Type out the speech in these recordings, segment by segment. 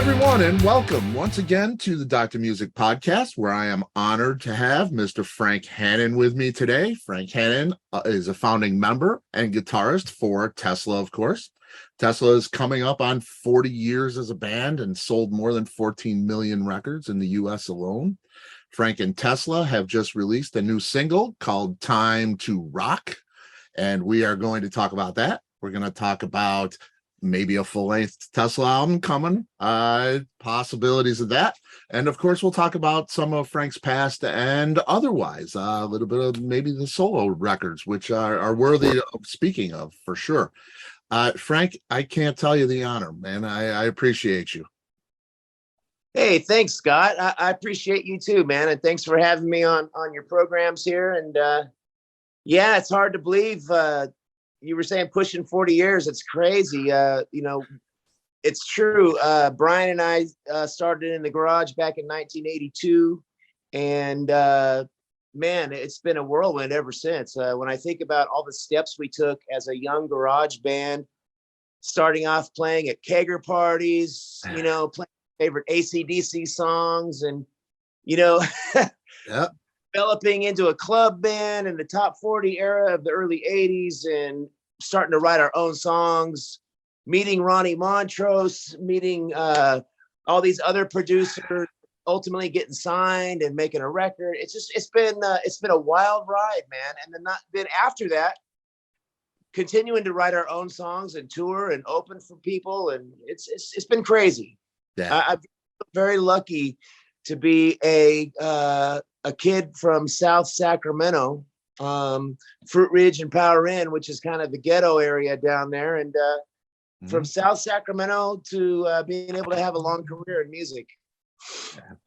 everyone, and welcome once again to the Dr. Music Podcast, where I am honored to have Mr. Frank Hannon with me today. Frank Hannon is a founding member and guitarist for Tesla, of course. Tesla is coming up on 40 years as a band and sold more than 14 million records in the U.S. alone. Frank and Tesla have just released a new single called Time to Rock, and we are going to talk about that. We're going to talk about maybe a full-length Tesla album coming, possibilities of that. And of course, we'll talk about some of Frank's past and otherwise, a little bit of maybe the solo records, which are worthy of speaking of for sure. Frank, I can't tell you the honor, man. I appreciate you. Hey, thanks, Scott. I appreciate you too, man. And thanks for having me on your programs here. And yeah, it's hard to believe. You were saying pushing 40 years. It's crazy. It's true. Brian and I started in the garage back in 1982. And man, it's been a whirlwind ever since. When I think about all the steps we took as a young garage band, starting off playing at kegger parties, playing favorite AC/DC songs and, Yeah. developing into a club band in the top 40 era of the early 80s and starting to write our own songs, meeting Ronnie Montrose, meeting all these other producers, ultimately getting signed and making a record. It's been a wild ride, man. And then after that, continuing to write our own songs and tour and open for people. And it's been crazy. Yeah. I'm very lucky to be a kid from South Sacramento, Fruit Ridge and Power Inn, which is kind of the ghetto area down there. And from South Sacramento to being able to have a long career in music.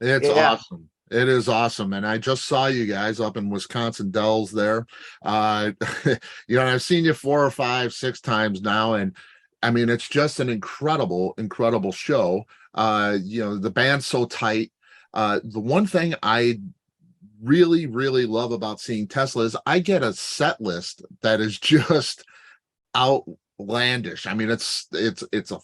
It's awesome. It is awesome. And I just saw you guys up in Wisconsin Dells there. I've seen you 4 or 5, 6 times now. And I mean, it's just an incredible show. The band's so tight. The one thing I really, really love about seeing Tesla is I get a set list that is just outlandish. I mean, it's a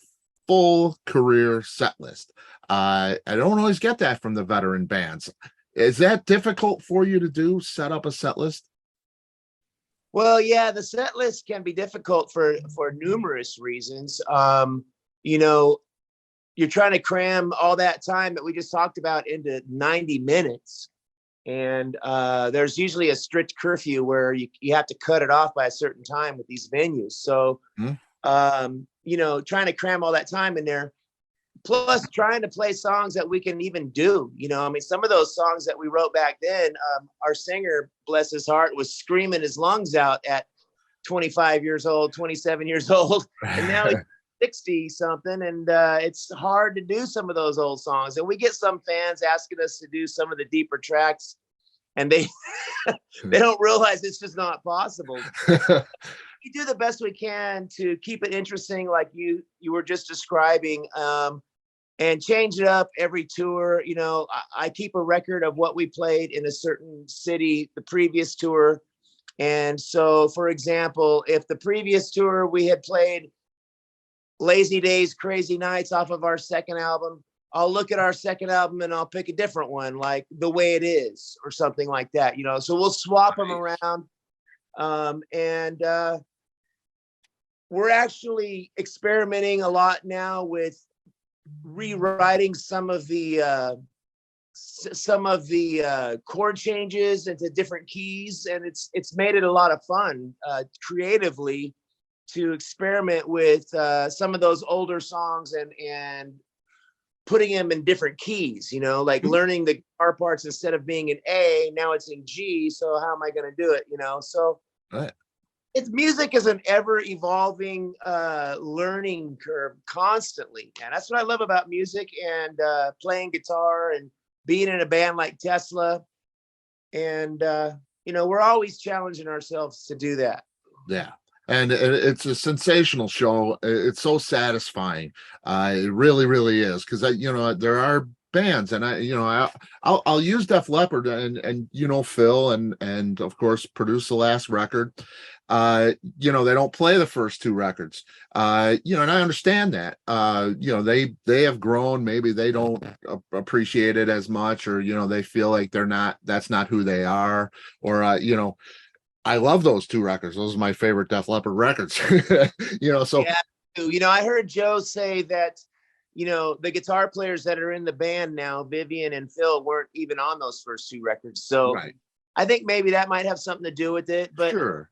full career set list. I don't always get that from the veteran bands. Is that difficult for you to do, set up a set list? Well, yeah, the set list can be difficult for numerous reasons. You're trying to cram all that time that we just talked about into 90 minutes. And there's usually a strict curfew where you have to cut it off by a certain time with these venues. So, trying to cram all that time in there, plus trying to play songs that we can even do, some of those songs that we wrote back then, our singer, bless his heart, was screaming his lungs out at 25 years old, 27 years old. And now he's 60 something. And it's hard to do some of those old songs. And we get some fans asking us to do some of the deeper tracks, and they don't realize it's just not possible. We do the best we can to keep it interesting, like you were just describing, and change it up every tour. I keep a record of what we played in a certain city the previous tour. And so, for example, if the previous tour we had played Lazy Days, Crazy Nights off of our second album, I'll look at our second album and I'll pick a different one, like The Way It Is or something like that, so we'll swap them around. And we're actually experimenting a lot now with rewriting some of the chord changes into different keys, and it's made it a lot of fun creatively to experiment with some of those older songs and putting them in different keys, like learning the guitar parts instead of being in A, now it's in G. So how am I going to do it? So right. Music is an ever evolving learning curve constantly. And that's what I love about music and playing guitar and being in a band like Tesla. And, we're always challenging ourselves to do that. Yeah. And it's a sensational show. It's so satisfying. It really, really is. Because there are bands, and I'll use Def Leppard and Phil and of course produce the last record. you know, they don't play the first two records. You know, and I understand that. You know, they have grown, maybe they don't appreciate it as much, or you know, they feel like that's not who they are, or you know, I love those two records. Those are my favorite Def Leppard records. You know, so Yeah, you know, I heard Joe say that, you know, the guitar players that are in the band now, Vivian and Phil, weren't even on those first two records. So right, I think maybe that might have something to do with it. But sure.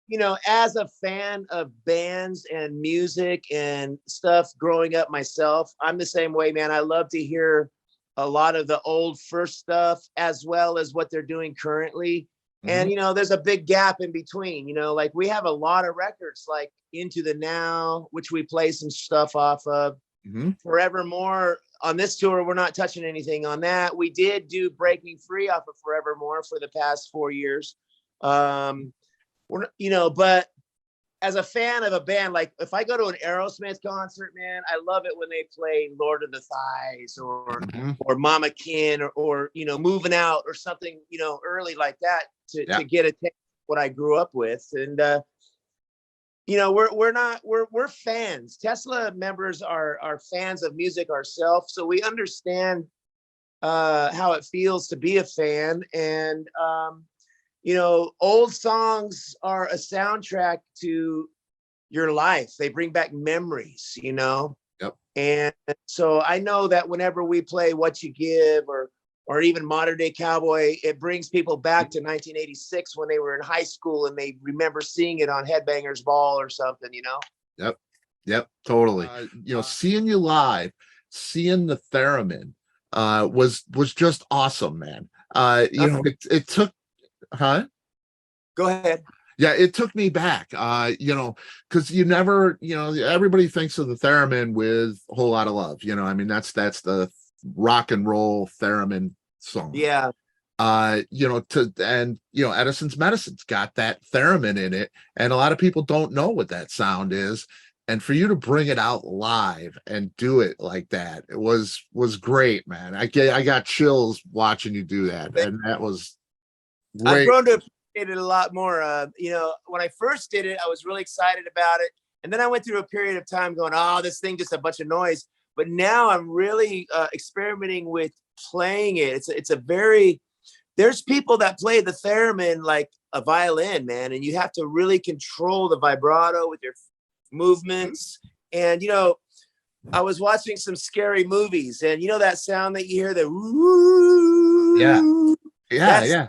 you know, as a fan of bands and music and stuff growing up myself, I'm the same way, man. I love to hear a lot of the old first stuff as well as what they're doing currently. And, you know, there's a big gap in between, you know, like we have a lot of records like Into the Now, which we play some stuff off of. Forevermore. On this tour, we're not touching anything on that. We did do Breaking Free off of Forevermore for the past 4 years. We're, you know, but as a fan of a band, like if I go to an Aerosmith concert, man, I love it when they play Lord of the Thighs or Mama Kin or you know, Moving Out or something, you know, early like that to get a taste of what I grew up with. And you know, we're fans. Tesla members are fans of music ourselves, so we understand how it feels to be a fan. And you know, old songs are a soundtrack to your life. They bring back memories, you know? Yep. And so I know that whenever we play What You Give or even Modern Day Cowboy, it brings people back to 1986 when they were in high school and they remember seeing it on Headbangers Ball or something, you know? Yep. Yep. Totally. You know, seeing you live, seeing the theremin was just awesome, man. You know, it took. Huh? Go ahead. Yeah, it took me back. You know, because you never, you know, everybody thinks of the theremin with a whole lot of love. You know, I mean, that's the rock and roll theremin song. Yeah. You know, and you know, Edison's Medicine's got that theremin in it, and a lot of people don't know what that sound is. And for you to bring it out live and do it like that, it was great, man. I got chills watching you do that, and that was great. I've grown to appreciate it a lot more. You know, when I first did it, I was really excited about it. And then I went through a period of time going, oh, this thing just a bunch of noise. But now I'm really experimenting with playing it. It's a very, there's people that play the theremin like a violin, man. And you have to really control the vibrato with your movements. And, you know, I was watching some scary movies and you know that sound that you hear, the woo. Yeah.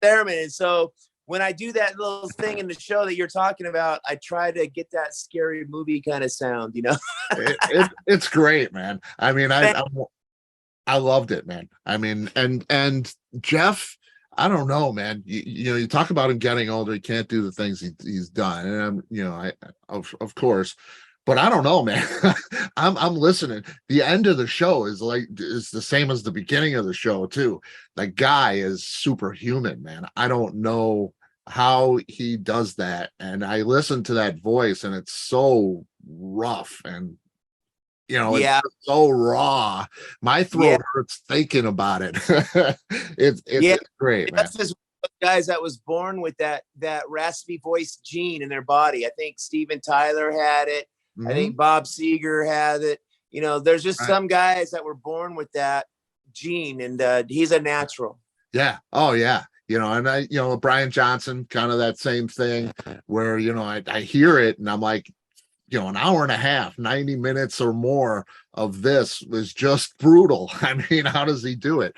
Theremin. And so when I do that little thing in the show that you're talking about, I try to get that scary movie kind of sound, you know. It's great, man. I mean, I loved it, man. I mean, and Jeff, I don't know, man. You know, you talk about him getting older, he can't do the things he's done, and I'm, you know, of course. But I don't know, man. I'm listening. The end of the show is the same as the beginning of the show too. The guy is superhuman, man. I don't know how he does that. And I listen to that voice, and it's so rough, and you know, it's so raw. My throat hurts thinking about it. It's great, man. That's just guys that was born with that raspy voice gene in their body. I think Steven Tyler had it. I think Bob Seger had it. You know, there's just some guys that were born with that gene, and he's a natural. Yeah. Oh, yeah. You know, and you know, Brian Johnson, kind of that same thing where, you know, I hear it and I'm like, you know, an hour and a half, 90 minutes or more of this was just brutal. I mean, how does he do it?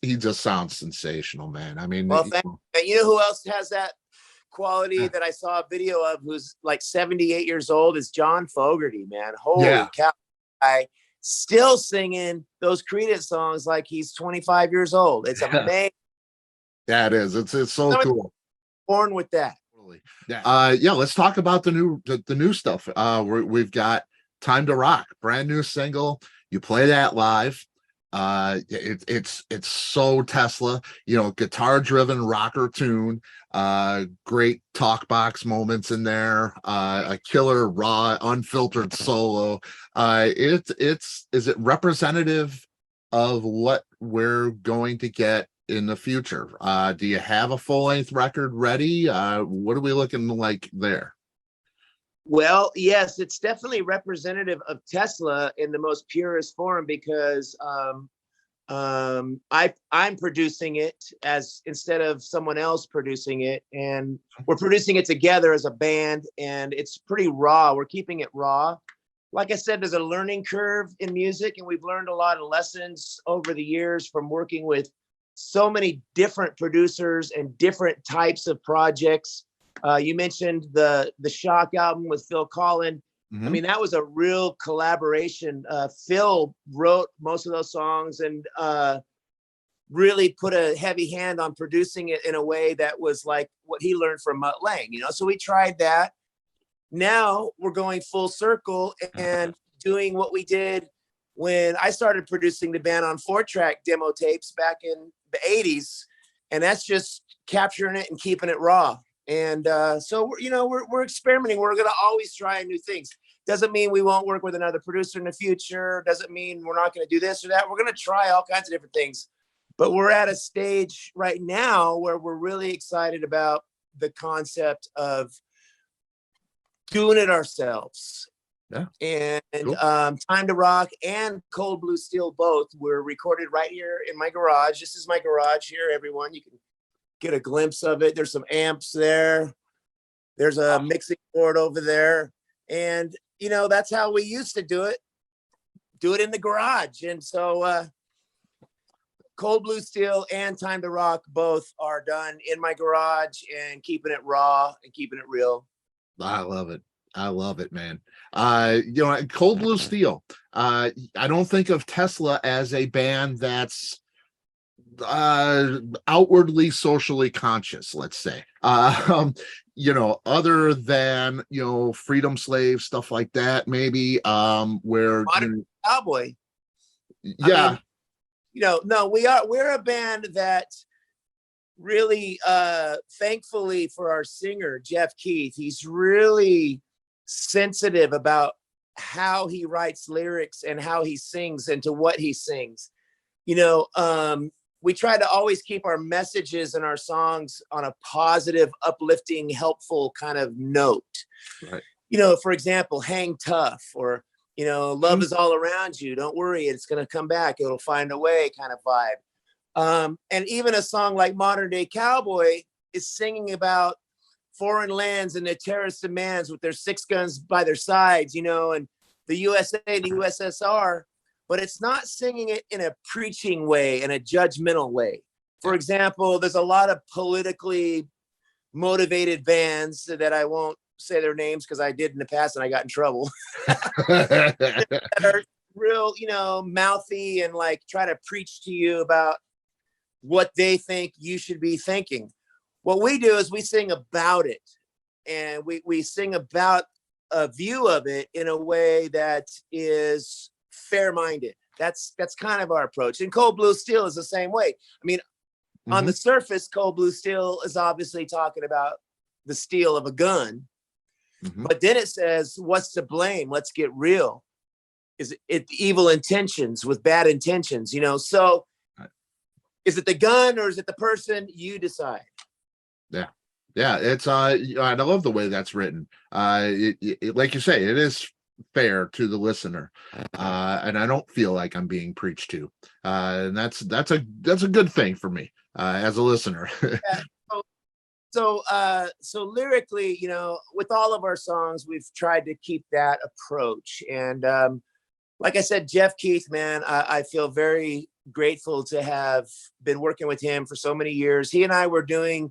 He just sounds sensational, man. I mean, well, you know who else has that quality that I saw a video of, who's like 78 years old, is John Fogerty, man. Holy cow. I still singing those Creedence songs like he's 25 years old. It's amazing. Yeah, it is. It's so cool. Born with that. Yeah, let's talk about the new stuff. We've got Time to Rock, brand new single. You play that live. It's so Tesla, you know, guitar driven rocker tune, great talk box moments in there, a killer raw unfiltered solo. Is it representative of what we're going to get in the future? Do you have a full-length record ready? What are we looking like there? Well, yes, it's definitely representative of Tesla in the most purest form because I'm producing it as instead of someone else producing it, and we're producing it together as a band, and it's pretty raw. We're keeping it raw. Like I said, there's a learning curve in music, and we've learned a lot of lessons over the years from working with so many different producers and different types of projects. You mentioned the Shock album with Phil Collin. I mean, that was a real collaboration. Phil wrote most of those songs and really put a heavy hand on producing it in a way that was like what he learned from Mutt Lange, you know? So we tried that. Now we're going full circle and doing what we did when I started producing the band on 4-track demo tapes back in the 80s. And that's just capturing it and keeping it raw. And so, you know, we're experimenting. We're going to always try new things. Doesn't mean we won't work with another producer in the future. Doesn't mean we're not going to do this or that. We're going to try all kinds of different things. But we're at a stage right now where we're really excited about the concept of doing it ourselves. Yeah. And cool. Time to Rock and Cold Blue Steel both were recorded right here in my garage. This is my garage here, everyone. You can get a glimpse of it. There's some amps there. There's a mixing board over there. And, you know, that's how we used to do it in the garage. And so Cold Blue Steel and Time to Rock both are done in my garage and keeping it raw and keeping it real. I love it. I love it, man. You know, Cold Blue Steel. I don't think of Tesla as a band that's outwardly socially conscious, let's say. You know, other than, you know, Freedom Slave, stuff like that, maybe, where Cowboy. Yeah. I mean, you know, no, we're a band that really thankfully for our singer Jeff Keith, he's really sensitive about how he writes lyrics and how he sings and to what he sings. You know, we try to always keep our messages and our songs on a positive, uplifting, helpful kind of note. Right. You know, for example, Hang Tough, or, you know, love is all around you. Don't worry, it's going to come back. It'll find a way kind of vibe. And even a song like Modern Day Cowboy is singing about foreign lands and their terrorist demands with their 6 guns by their sides, you know, and the USA, the USSR. But it's not singing it in a preaching way, in a judgmental way. For example, there's a lot of politically motivated bands that I won't say their names because I did in the past and I got in trouble. That are real, you know, mouthy and like try to preach to you about what they think you should be thinking. What we do is we sing about it, and we sing about a view of it in a way that is fair-minded. That's kind of our approach. And Cold Blue Steel is the same way. I mean, on the surface, Cold Blue Steel is obviously talking about the steel of a gun. But then it says, what's to blame? Let's get real. Is it evil intentions with bad intentions, you know? So is it the gun or is it the person? You decide. Yeah, it's I love the way that's written. It, like you say, it is fair to the listener, and I don't feel like I'm being preached to, and that's a good thing for me as a listener. So lyrically, you know, with all of our songs, we've tried to keep that approach. And like I said, Jeff Keith, man, I feel very grateful to have been working with him for so many years. He and I were doing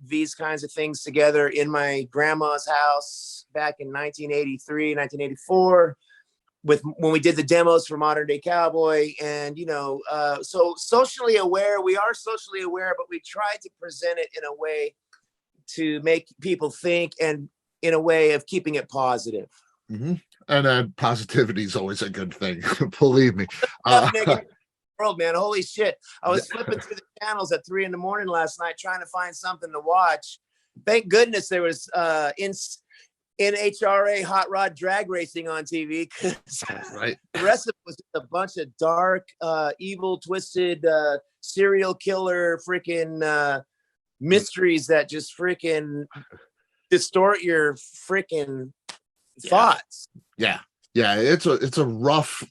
these kinds of things together in my grandma's house back in 1983, 1984, when we did the demos for Modern Day Cowboy. And, you know, so socially aware, we are socially aware, but we tried to present it in a way to make people think and in a way of keeping it positive. And positivity is always a good thing. Believe me. World, man, holy shit. I was flipping through the channels at 3 a.m. last night trying to find something to watch. Thank goodness there was NHRA hot rod drag racing on TV, because right. the rest of was a bunch of dark, evil, twisted, serial killer, freaking mysteries that just freaking distort your freaking thoughts. Yeah. Yeah, it's a rough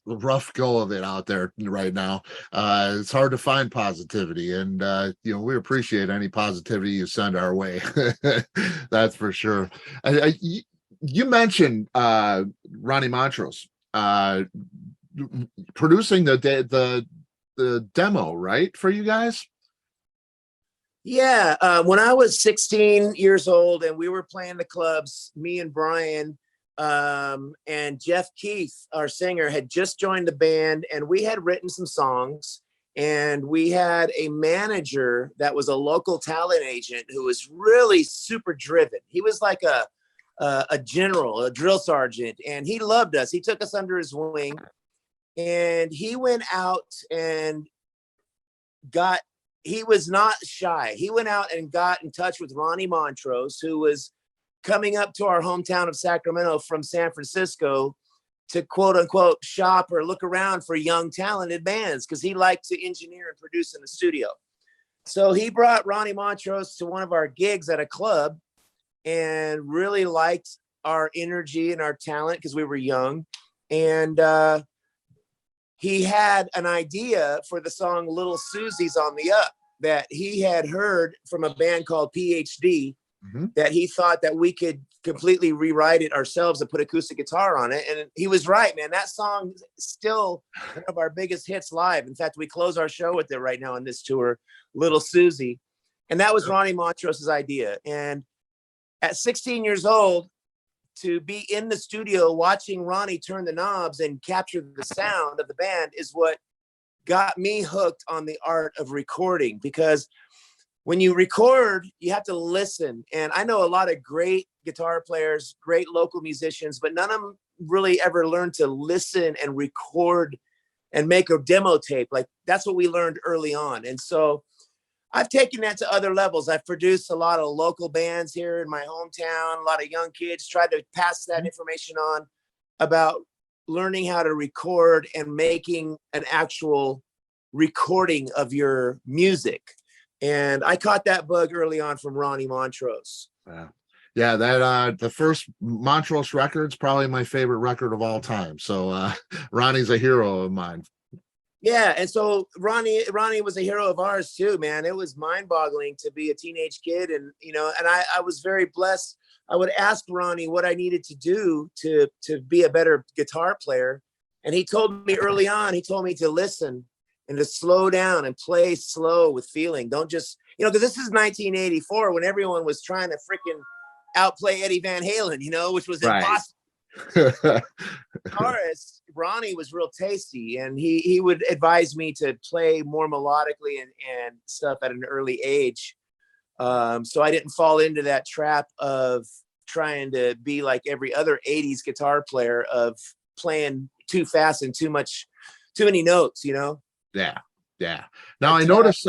go of it out there right now. It's hard to find positivity, and we appreciate any positivity you send our way. That's for sure. You mentioned Ronnie Montrose producing the demo, right, for you guys? Yeah, when I was 16 years old and we were playing the clubs, me and Brian and Jeff Keith, our singer, had just joined the band, and we had written some songs, and we had a manager that was a local talent agent who was really super driven. He was like a general, a drill sergeant, and he loved us. He took us under his wing, and he went out and he was not shy. He went out and got in touch with Ronnie Montrose, who was coming up to our hometown of Sacramento from San Francisco to quote unquote shop or look around for young talented bands, because he liked to engineer and produce in the studio. So he brought Ronnie Montrose to one of our gigs at a club and really liked our energy and our talent because we were young. And he had an idea for the song Little Susie's on the Up that he had heard from a band called PTSD. Mm-hmm. That he thought that we could completely rewrite it ourselves and put acoustic guitar on it. And he was right, man. That song is still one of our biggest hits live. In fact, we close our show with it right now on this tour, Little Susie. And that was Ronnie Montrose's idea. And at 16 years old, to be in the studio watching Ronnie turn the knobs and capture the sound of the band is what got me hooked on the art of recording, because when you record, you have to listen. And I know a lot of great guitar players, great local musicians, but none of them really ever learned to listen and record and make a demo tape. Like, that's what we learned early on. And so I've taken that to other levels. I've produced a lot of local bands here in my hometown, a lot of young kids, tried to pass that information on about learning how to record and making an actual recording of your music. And I caught that bug early on from Ronnie Montrose. Yeah, that the first Montrose record's probably my favorite record of all time. So Ronnie's a hero of mine. Yeah, and so Ronnie was a hero of ours too, man. It was mind-boggling to be a teenage kid, and and I was very blessed. I would ask Ronnie what I needed to do to be a better guitar player, and he told me early on. He told me to listen and to slow down and play slow with feeling. Don't just, because this is 1984 when everyone was trying to freaking outplay Eddie Van Halen, which was impossible. Guitarist, Ronnie was real tasty, and he would advise me to play more melodically and stuff at an early age. So I didn't fall into that trap of trying to be like every other 80s guitar player of playing too fast and too many notes, Yeah. Now I noticed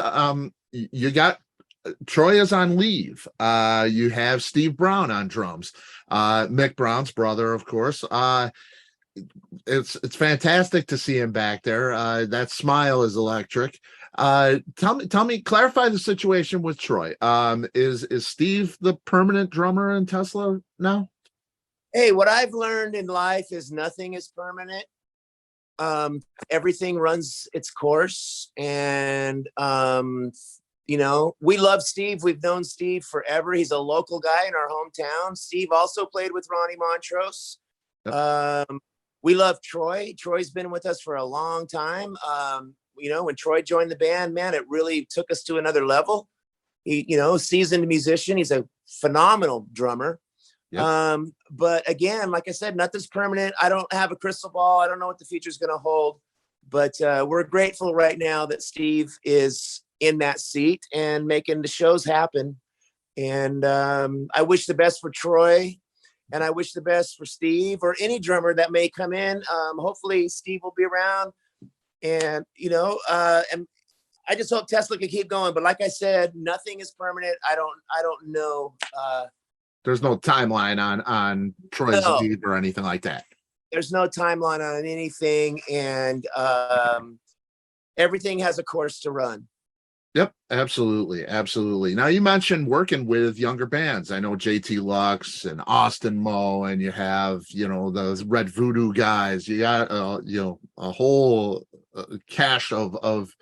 you got Troy is on leave. You have Steve Brown on drums. Mick Brown's brother, of course. It's fantastic to see him back there. That smile is electric. Tell me, clarify the situation with Troy. Is Steve the permanent drummer in Tesla now? Hey, what I've learned in life is nothing is permanent. Everything runs its course, and we love Steve. We've known Steve forever. He's a local guy in our hometown. Steve also played with Ronnie Montrose. Yep. We love Troy. Troy's been with us for a long time. When Troy joined the band, man, it really took us to another level. He, seasoned musician. He's a phenomenal drummer. Yep. But again, like I said, nothing's permanent. I don't have a crystal ball. I don't know what the future is going to hold, but we're grateful right now that Steve is in that seat and making the shows happen. And I wish the best for Troy, and I wish the best for Steve or any drummer that may come in. Hopefully Steve will be around, and and I just hope Tesla can keep going. But like I said, nothing is permanent. I don't know. There's no timeline on Troy's leave or anything like that. there's no timeline on anything, and everything has a course to run. Yep, absolutely, absolutely. Now you mentioned working with younger bands. I know JT Lux and Austin Moe, and you have, those Red Voodoo guys. You got a whole cache of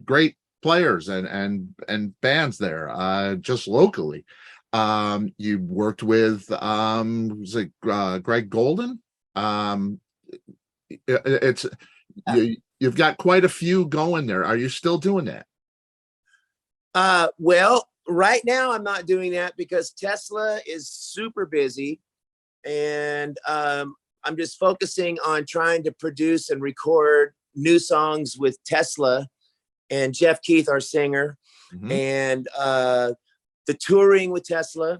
great players and bands there, just locally. You worked with was it Greg Golden? It's you've got quite a few going there. Are you still doing that? Well, right now I'm not doing that because Tesla is super busy, and I'm just focusing on trying to produce and record new songs with Tesla and Jeff Keith, our singer, and the touring with Tesla.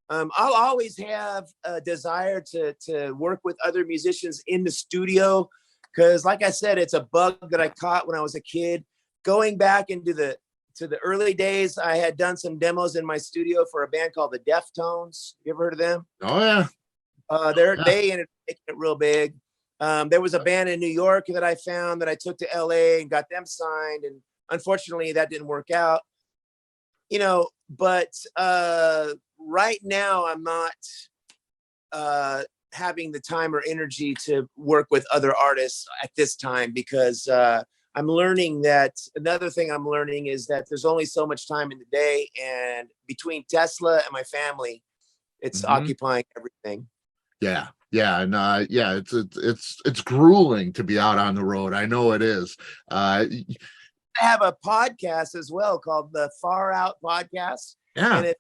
I'll always have a desire to work with other musicians in the studio, because like I said, it's a bug that I caught when I was a kid. Going back into the early days, I had done some demos in my studio for a band called the Deftones. You ever heard of them? Oh yeah. They ended up making it real big. There was a band in New York that I found that I took to LA and got them signed, and unfortunately that didn't work out. But right now I'm not having the time or energy to work with other artists at this time, because I'm learning that another thing I'm learning is that there's only so much time in the day, and between Tesla and my family, it's occupying everything. Yeah. And it's grueling to be out on the road. I know it is. I have a podcast as well called the Far Out Podcast. Yeah. And if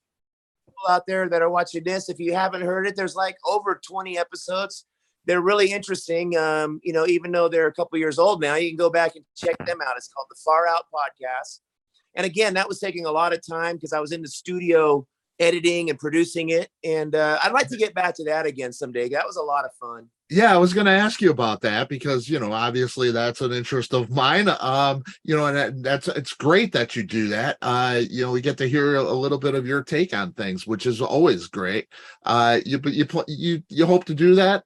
people out there that are watching this, if you haven't heard it, there's like over 20 episodes. They're really interesting. Even though they're a couple years old now, you can go back and check them out. It's called the Far Out Podcast. And again, that was taking a lot of time because I was in the studio editing and producing it. And I'd like to get back to that again someday. That was a lot of fun. Yeah, I was going to ask you about that because, obviously that's an interest of mine. And it's great that you do that. We get to hear a little bit of your take on things, which is always great. You hope to do that?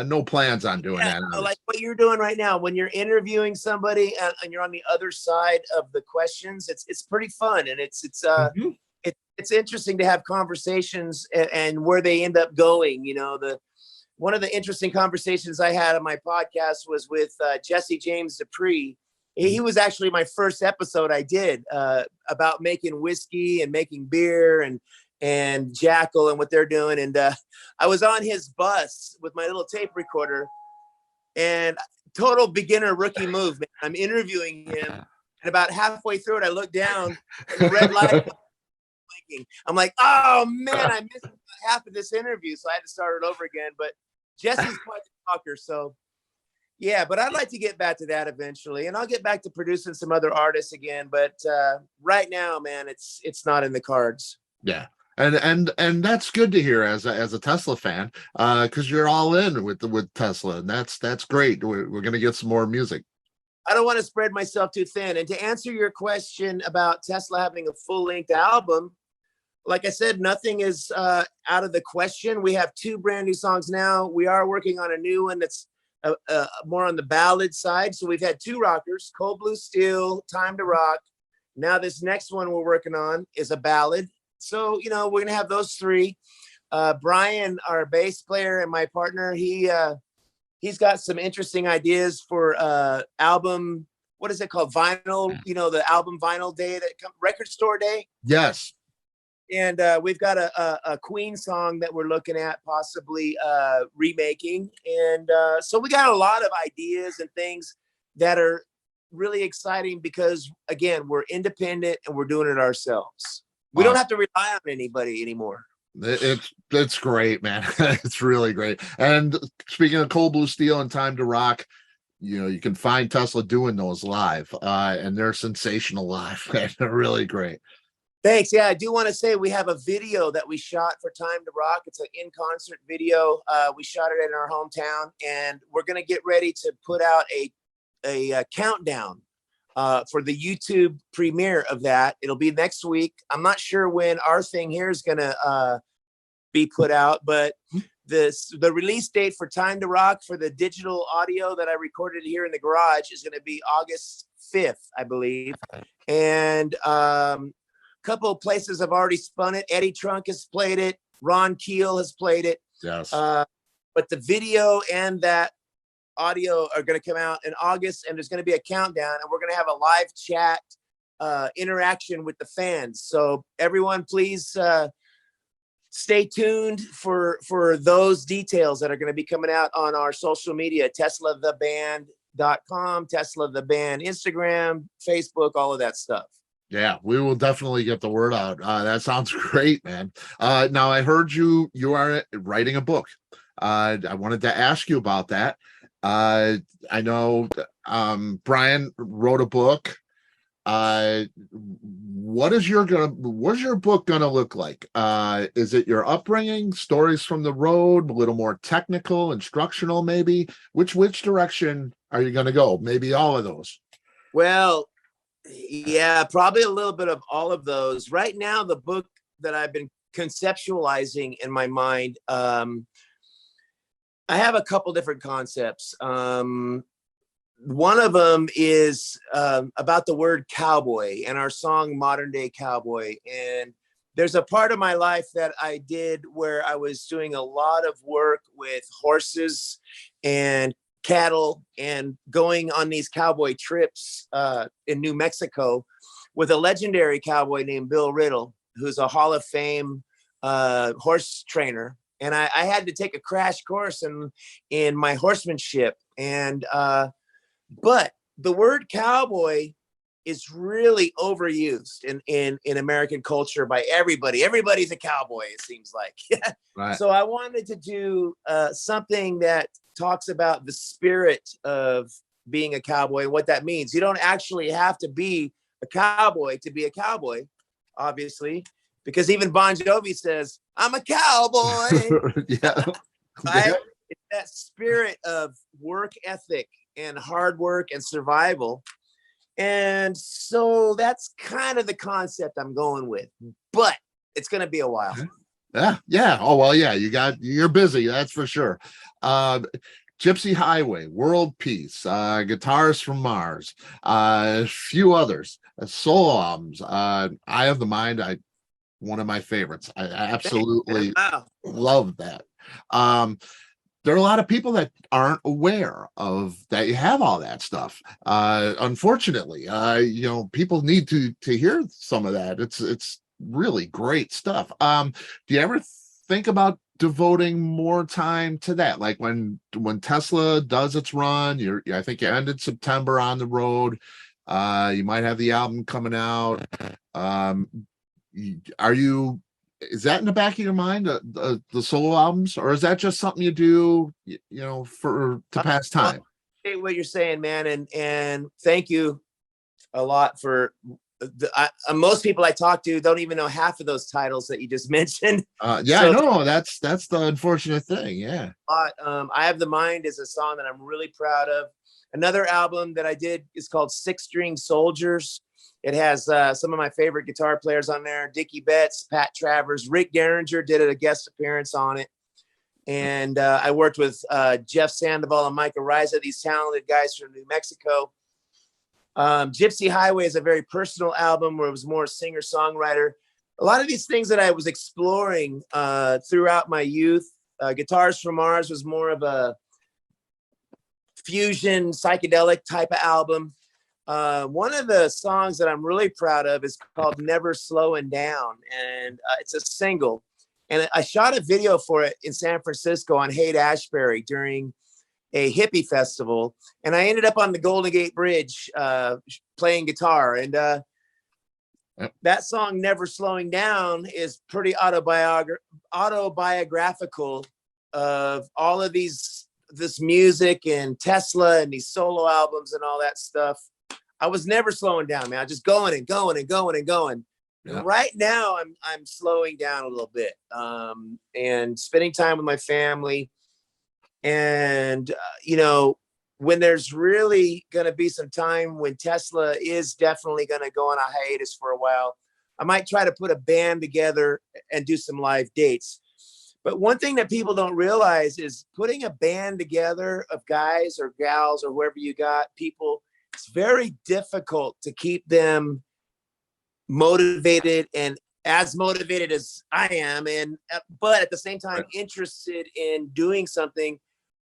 No plans on doing that. Like what you're doing right now, when you're interviewing somebody and you're on the other side of the questions, it's pretty fun, and it's interesting to have conversations and where they end up going. One of the interesting conversations I had on my podcast was with Jesse James Dupree. He was actually my first episode I did about making whiskey and making beer and Jackal and what they're doing. And I was on his bus with my little tape recorder, and total beginner rookie move, man. I'm interviewing him, and about halfway through it, I look down and the red light blinking. I'm like, oh man, I missed half of this interview. So I had to start it over again. But Jesse's quite the talker. So yeah, but I'd like to get back to that eventually. And I'll get back to producing some other artists again. But right now, man, it's not in the cards. Yeah. And that's good to hear as a Tesla fan, because you're all in with Tesla, and that's great. We're going to get some more music. I don't want to spread myself too thin. And to answer your question about Tesla having a full-length album, like I said, nothing is out of the question. We have 2 brand new songs now. We are working on a new one that's more on the ballad side. So we've had 2 rockers, Cold Blue Steel, Time to Rock. Now this next one we're working on is a ballad. So, we're going to have those 3. Brian, our bass player and my partner, he's got some interesting ideas for album. What is it called? Vinyl, the album vinyl day, record store day. Yes. And we've got a Queen song that we're looking at possibly remaking. And so we got a lot of ideas and things that are really exciting because, again, we're independent and we're doing it ourselves. We don't have to rely on anybody anymore. It's great, man. It's really great. And speaking of Cold Blue Steel and Time to Rock, you can find Tesla doing those live, and they're sensational live. They're really great. Thanks. Yeah, I do want to say we have a video that we shot for Time to Rock. It's an in-concert video. We shot it in our hometown, and we're going to get ready to put out a countdown for the YouTube premiere of that. It'll be next week. I'm not sure when our thing here is going to be put out, but the release date for Time to Rock for the digital audio that I recorded here in the garage is going to be August 5th, I believe. And a couple of places have already spun it. Eddie Trunk has played it. Ron Keel has played it. Yes. But the video and that audio are going to come out in August, and there's going to be a countdown, and we're going to have a live chat interaction with the fans. So everyone, please stay tuned for those details that are going to be coming out on our social media, TeslaTheBand.com, Tesla the Band, Instagram, Facebook, all of that stuff. Yeah, we will definitely get the word out. That sounds great, man. Now I heard you are writing a book. I wanted to ask you about that. I know Brian wrote a book. What's your book gonna look like? Is it your upbringing, stories from the road, a little more technical, instructional, maybe? Which direction are you gonna go? Maybe all of those. Well, yeah, probably a little bit of all of those. Right now, the book that I've been conceptualizing in my mind, I have a couple different concepts. One of them is about the word cowboy and our song Modern Day Cowboy. And there's a part of my life that I did where I was doing a lot of work with horses and cattle and going on these cowboy trips in New Mexico with a legendary cowboy named Bill Riddle, who's a Hall of Fame horse trainer. And I had to take a crash course in my horsemanship. And but the word cowboy is really overused in American culture by everybody. Everybody's a cowboy, it seems like. Right. So I wanted to do something that talks about the spirit of being a cowboy and what that means. You don't actually have to be a cowboy to be a cowboy, obviously, because even Bon Jovi says, "I'm a cowboy." Yeah. Right? It's that spirit of work ethic and hard work and survival. And so that's kind of the concept I'm going with, but it's going to be a while. Yeah. Oh, well, yeah, you're busy. That's for sure. Gypsy Highway, World Peace, Guitarist from Mars, a few others, solo albums. Eye of the Mind, one of my favorites. I absolutely love that. There are a lot of people that aren't aware of that you have all that stuff. Unfortunately, people need to hear some of that. It's really great stuff. Do you ever think about devoting more time to that? Like when Tesla does its run, I think you ended September on the road. You might have the album coming out. Is that in the back of your mind, the solo albums, or is that just something you do, to pass time? What you're saying, man, and thank you a lot for most people I talk to don't even know half of those titles that you just mentioned. Yeah, so, I know that's the unfortunate thing. Yeah. I Have the Mind is a song that I'm really proud of. Another album that I did is called Six String Soldiers. It has some of my favorite guitar players on there: Dickie Betts, Pat Travers, Rick Gehringer did a guest appearance on it. And I worked with Jeff Sandoval and Mike Ariza, these talented guys from New Mexico. Gypsy Highway is a very personal album where it was more singer-songwriter. A lot of these things that I was exploring throughout my youth. Guitars from Mars was more of a fusion, psychedelic type of album. One of the songs that I'm really proud of is called Never Slowing Down, and it's a single. And I shot a video for it in San Francisco on Haight-Ashbury during a hippie festival, and I ended up on the Golden Gate Bridge playing guitar. And that song Never Slowing Down is pretty autobiographical of all of this music and Tesla and these solo albums and all that stuff. I was never slowing down, man. I was just going and going and going and going. Yeah. Right now, I'm slowing down a little bit and spending time with my family. And when there's really going to be some time when Tesla is definitely going to go on a hiatus for a while, I might try to put a band together and do some live dates. But one thing that people don't realize is putting a band together of guys or gals or whoever you got, people, it's very difficult to keep them motivated and as motivated as I am, and but at the same time interested in doing something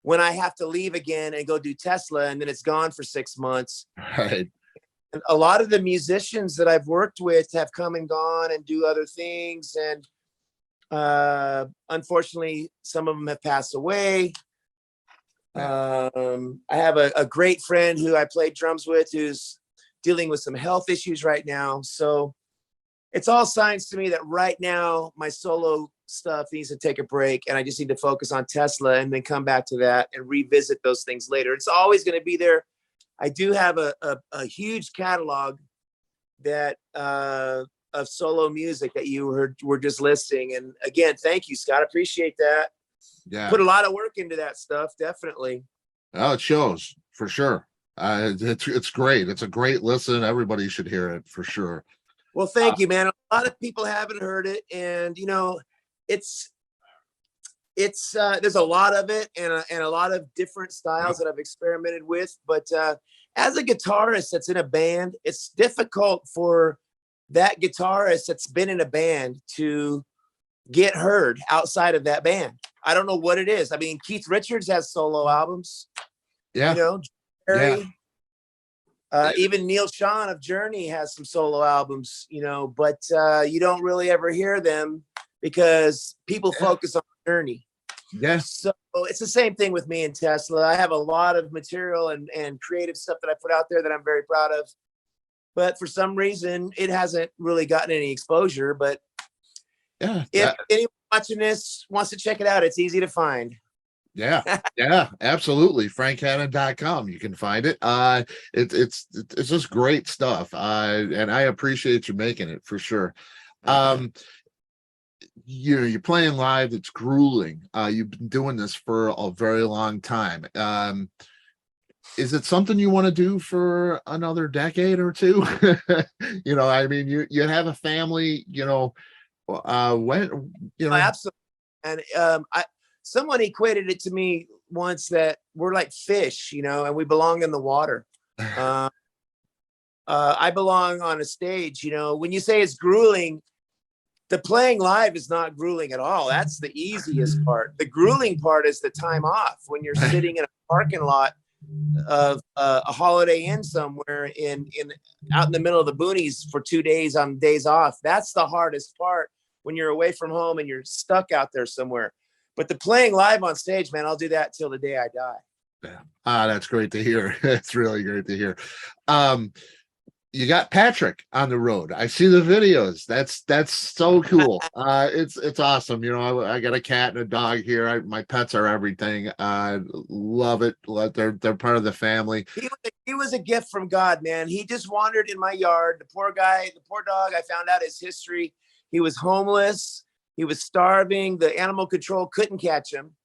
when I have to leave again and go do Tesla, and then it's gone for 6 months. Right. And a lot of the musicians that I've worked with have come and gone and do other things, and unfortunately, some of them have passed away. I have a great friend who I played drums with who's dealing with some health issues right now. So it's all signs to me that right now my solo stuff needs to take a break, and I just need to focus on Tesla and then come back to that and revisit those things later. It's always going to be there. I do have a huge catalog that of solo music that you were just listing. And again, thank you, Scott. I appreciate that. Yeah. Put a lot of work into that stuff, definitely. Oh, it shows for sure. It's great. It's a great listen. Everybody should hear it for sure. Well, thank you, man. A lot of people haven't heard it, and you know, it's there's a lot of it and a lot of different styles that I've experimented with. But as a guitarist that's in a band, it's difficult for that guitarist that's been in a band to get heard outside of that band. I don't know what it is. I mean, Keith Richards has solo albums. Yeah. You know, Jerry, even Neil Sean of Journey has some solo albums, you know, but you don't really ever hear them because people focus on Journey. Yes. So it's the same thing with me and Tesla. I have a lot of material and creative stuff that I put out there that I'm very proud of. But for some reason, it hasn't really gotten any exposure. But if anyone watching this wants to check it out, it's easy to find. Yeah, absolutely. FrankHannon.com. You can find it. It's just great stuff. And I appreciate you making it for sure. You're playing live. It's grueling. You've been doing this for a very long time. Is it something you want to do for another decade or two? You know, I mean, you have a family, you know, when, you know. Absolutely. And someone equated it to me once that we're like fish, you know, and we belong in the water. I belong on a stage, you know. When you say it's grueling, the playing live is not grueling at all. That's the easiest part. The grueling part is the time off when you're sitting in a parking lot of a Holiday Inn somewhere in out in the middle of the boonies for 2 days on days off. That's the hardest part when you're away from home and you're stuck out there somewhere. But the playing live on stage, man, I'll do that till the day I die. Yeah. That's great to hear. It's really great to hear. You got Patrick on the road. I see the videos. That's so cool. It's awesome. You know, I got a cat and a dog here. My pets are everything. Love it. They're part of the family. He was a gift from God, man. He just wandered in my yard. The poor guy, the poor dog. I found out his history. He was homeless. He was starving. The animal control couldn't catch him.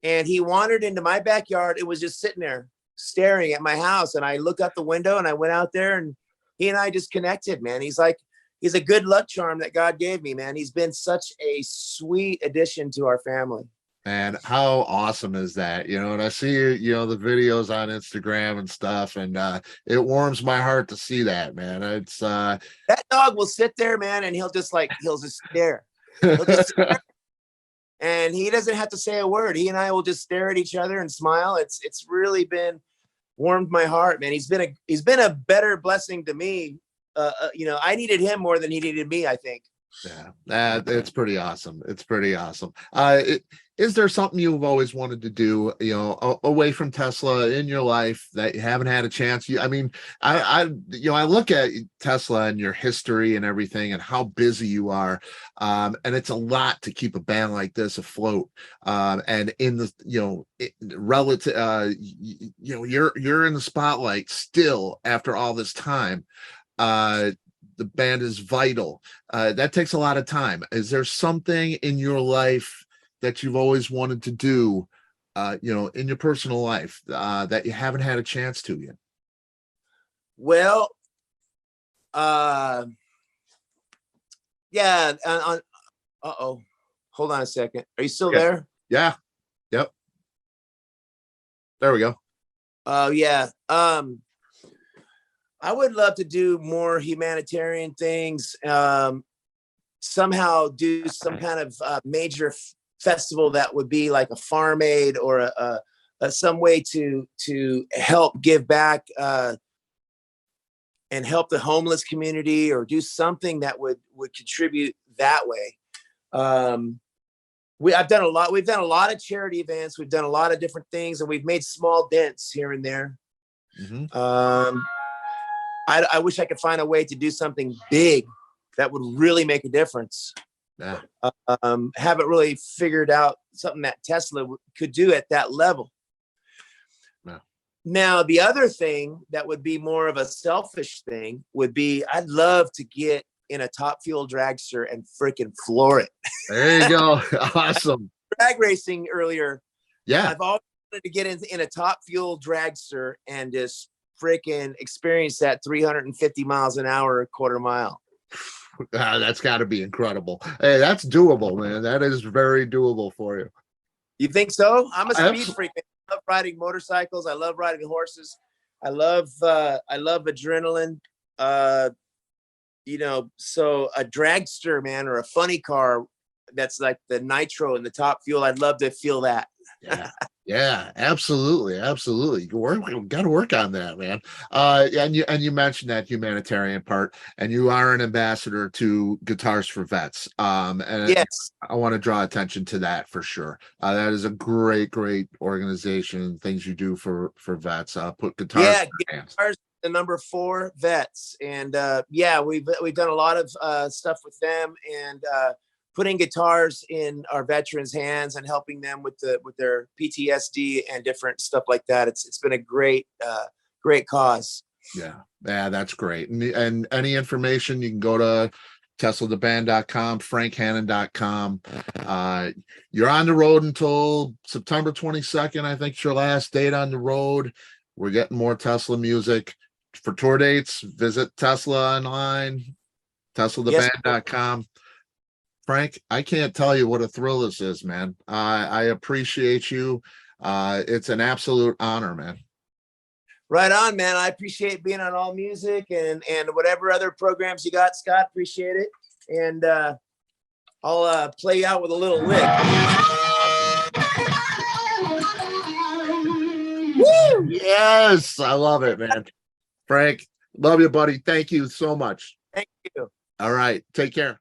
And he wandered into my backyard. It was just sitting there staring at my house. And I looked out the window and I went out there, and he and I just connected, man. He's a good luck charm that God gave me, man. He's been such a sweet addition to our family. And how awesome is that? You know, and I see, you know, the videos on Instagram and stuff, and it warms my heart to see that, man. It's that dog will sit there, man, and he'll just stare. He'll just stare. And he doesn't have to say a word. He and I will just stare at each other and smile. It's really been warmed my heart, man. He's been a better blessing to me. You know, I needed him more than he needed me, I think. Yeah, it's pretty awesome. It's pretty awesome. Is there something you've always wanted to do, you know, away from Tesla in your life that you haven't had a chance? I mean, I look at Tesla and your history and everything and how busy you are. And it's a lot to keep a band like this afloat. And in the, you know, relative, you know, you're in the spotlight still after all this time. The band is vital. That takes a lot of time. Is there something in your life that you've always wanted to do, you know, in your personal life, that you haven't had a chance to yet? Well, yeah. Hold on a second. Are you still Yeah. there? Yeah. Yep. There we go. Oh yeah. I would love to do more humanitarian things. Somehow do some kind of major festival that would be like a Farm Aid or some way to help give back and help the homeless community, or do something that would contribute that way. We've done a lot of charity events. We've done a lot of different things, and we've made small dents here and there. Mm-hmm. I wish I could find a way to do something big that would really make a difference. Yeah. Haven't really figured out something that Tesla could do at that level. Yeah. Now, the other thing that would be more of a selfish thing would be, I'd love to get in a Top Fuel dragster and freaking floor it. There you go. Awesome. Drag racing earlier. Yeah. I've always wanted to get in a Top Fuel dragster and just freaking experience that 350 miles an hour, a quarter mile. That's got to be incredible. Hey, that's doable, man. That is very doable for you. You think so? I'm a speed freak. I love riding motorcycles. I love riding horses. I love adrenaline. So a dragster, man, or a funny car that's like the nitro and the Top Fuel, I'd love to feel that. Yeah, absolutely. We got to work on that, man. And you mentioned that humanitarian part, and you are an ambassador to Guitars for Vets. And yes, I want to draw attention to that for sure. That is a great organization. Things you do for vets. Put guitars. Yeah, Guitars, the number 4 vets, and we've done a lot of stuff with them, and putting guitars in our veterans' hands and helping them with their PTSD and different stuff like that. It's been a great cause. Yeah, that's great. And any information, you can go to TeslaTheBand.com, FrankHannon.com. You're on the road until September 22nd. I think it's your last date on the road. We're getting more Tesla music. For tour dates, visit Tesla online, TeslaTheBand.com. Frank, I can't tell you what a thrill this is, man. I appreciate you. It's an absolute honor, man. Right on, man. I appreciate being on All Music and whatever other programs you got, Scott. Appreciate it. And I'll play you out with a little lick. Woo! Yes, I love it, man. Frank, love you, buddy. Thank you so much. Thank you. All right, take care.